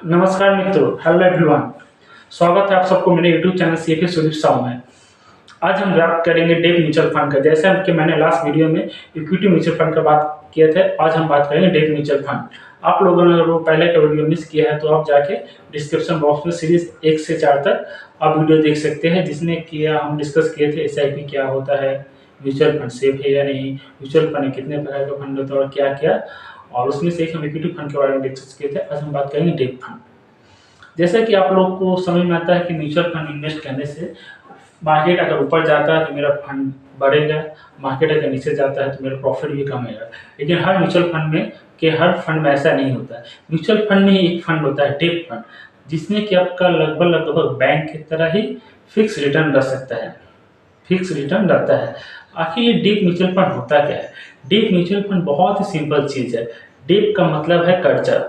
नमस्कार मित्रों, hello everyone. स्वागत है आप सबको मेरे यूट्यूब चैनल सीएफए सॉल्यूशन में। आज हम बात करेंगे डेट म्यूचुअल फंड का। जैसे कि मैंने लास्ट वीडियो में इक्विटी म्यूचुअल फंड का बात किया था, आज हम बात करेंगे डेट म्यूचुअल फंड। आप लोगों ने अगर वो पहले का वीडियो मिस किया है तो आप जाके डिस्क्रिप्शन बॉक्स में सीरीज 1 से 4 तक आप वीडियो देख सकते हैं, जिसने किया हम डिस्कस किए थे एसआईपी क्या होता है, म्यूचुअल फंड सेफ है या नहीं, म्यूचुअल फंड कितने प्रकार का फंड होता है और क्या क्या, और उसमें से एक हम इक्विटी फंड के बारे में डिस्कस किए थे। आज हम बात करेंगे डेट फंड। जैसा कि आप लोग को समझ में आता है कि म्यूचुअल फंड इन्वेस्ट करने से मार्केट अगर ऊपर जाता है तो मेरा फंड बढ़ेगा, मार्केट अगर नीचे जाता है तो मेरा प्रॉफिट भी कम होगा। लेकिन हर म्यूचुअल फंड में हर फंड में ऐसा नहीं होता है। म्यूचुअल फंड में ही एक फंड होता है डेट फंड, जिसमें कि आपका लगभग बैंक की तरह ही फिक्स रिटर्न रह सकता है, फिक्स रिटर्न रहता है। आखिर ये डेट म्यूचुअल फंड होता क्या है? डेट म्यूचुअल फंड बहुत ही सिंपल चीज़ है। डेट का मतलब है कर्जा,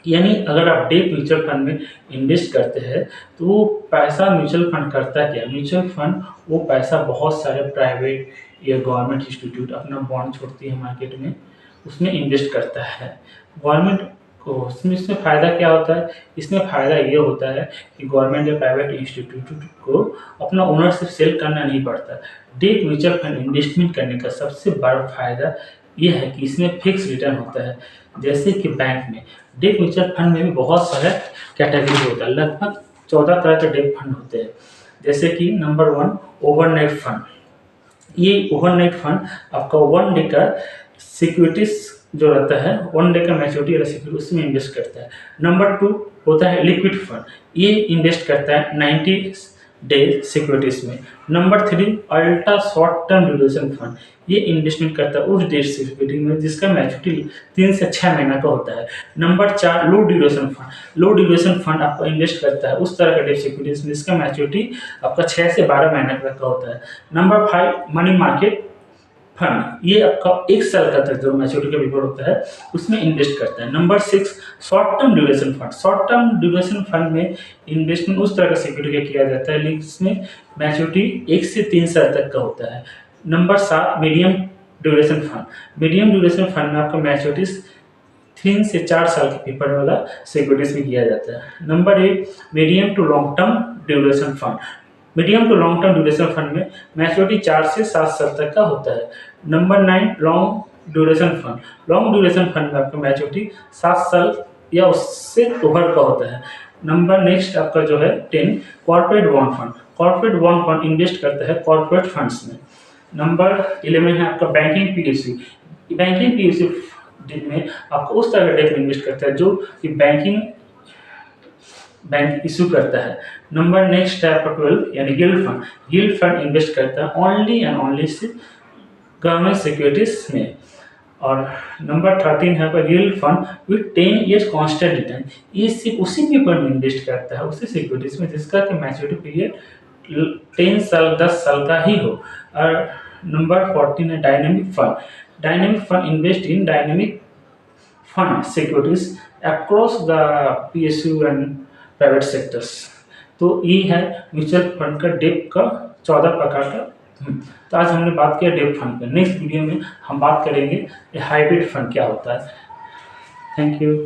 यानी अगर आप डेट म्यूचुअल फंड में इन्वेस्ट करते हैं तो वो पैसा म्यूचुअल फंड करता क्या? म्यूचुअल फंड वो पैसा बहुत सारे प्राइवेट या गवर्नमेंट इंस्टीट्यूट अपना बॉन्ड छोड़ती है मार्केट में, उसमें इन्वेस्ट करता है गवर्नमेंट को। इसमें फ़ायदा क्या होता है? इसमें फ़ायदा ये होता है कि गवर्नमेंट या प्राइवेट इंस्टीट्यूट को अपना ओनरशिप सेल करना नहीं पड़ता। डेट म्यूचुअल फंड इन्वेस्टमेंट करने का सबसे बड़ा फ़ायदा ये है कि इसमें फिक्स रिटर्न होता है। जैसे कि बैंक में डेट म्यूचुअल फंड में भी बहुत सारे कैटेगरी होता है, लगभग 14 तरह के डेट फंड होते हैं। जैसे कि नंबर 1 ओवरनाइट फंड। ये ओवरनाइट फंड आपका 1 डे का सिक्योरिटीज जो रहता है, 1 डे का मैच्योरिटी वाला सिक्योरिटी, उसमें इन्वेस्ट करता है। नंबर 2 होता है लिक्विड फंड, ये इन्वेस्ट करता है 90 डे सिक्योरिटीज में। Number 3 ultra short term duration fund, ये इन्वेस्टमेंट करता है उस डेट सिक्योरिटी में जिसका मैच्योरिटी 3 से 6 महीना का होता है। नंबर 4 लो ड्यूरेशन फंड। लो ड्यूरेशन फंड आपको इन्वेस्ट करता है उस तरह का डेट सिक्योरिटीज में जिसका मैच्योरिटी आपका 6 से 12 महीना तक का होता है। नंबर 5 मनी मार्केट फंड, ये आपका 1 साल का तक जो मैच्योरिटी का पीरियड होता है उसमें इन्वेस्ट करता है। Number 6 short term duration fund. Short term duration fund में इन्वेस्टमेंट उस तरह का सिक्योरिटी का किया जाता है लेकिन इसमें मैच्योरिटी 1 से 3 साल तक का होता है। Number 7 medium duration fund. Medium duration fund में आपका मैच्योरिटी 3 से 4 साल के पेपर वाला सिक्योरिटीज भी किया जाता है। Number 8 medium to long term duration fund. Medium to long term duration fund में मैच्योरिटी 4 से 7 साल तक का होता है। Number 9 long duration fund. Long duration fund में आपका मैच्योरिटी 7 साल या उससे ओवर का होता है। नंबर नेक्स्ट आपका जो है 10 corporate bond fund. Corporate bond fund invest करता है कॉर्पोरेट फंड्स में। नंबर 11 है आपका बैंकिंग पीएसयू। बैंकिंग पीएसयू में आपको उस तरह का डेट इन्वेस्ट करता है जो कि बैंक इशू करता है। नंबर नेक्स्ट है आपका 12 यानी guild fund. Guild fund invest करता है only and only government securities में। और नंबर 13 है आपका guild fund with 10 years constant return. ये सिर्फ उसी पेपर में इन्वेस्ट करता है उसी सिक्योरिटीज में जिसका कि मैच्योरिटी पीरियड 10 साल 10 साल का ही हो। और नंबर 14 है dynamic fund. Dynamic fund invest in dynamic fund securities across the PSU and private sectors. तो ये है म्यूचुअल फंड का डेट का 14 प्रकार का। तो आज हमने बात किया डेट फंड पर। नेक्स्ट वीडियो में हम बात करेंगे हाइब्रिड फंड क्या होता है। Thank you.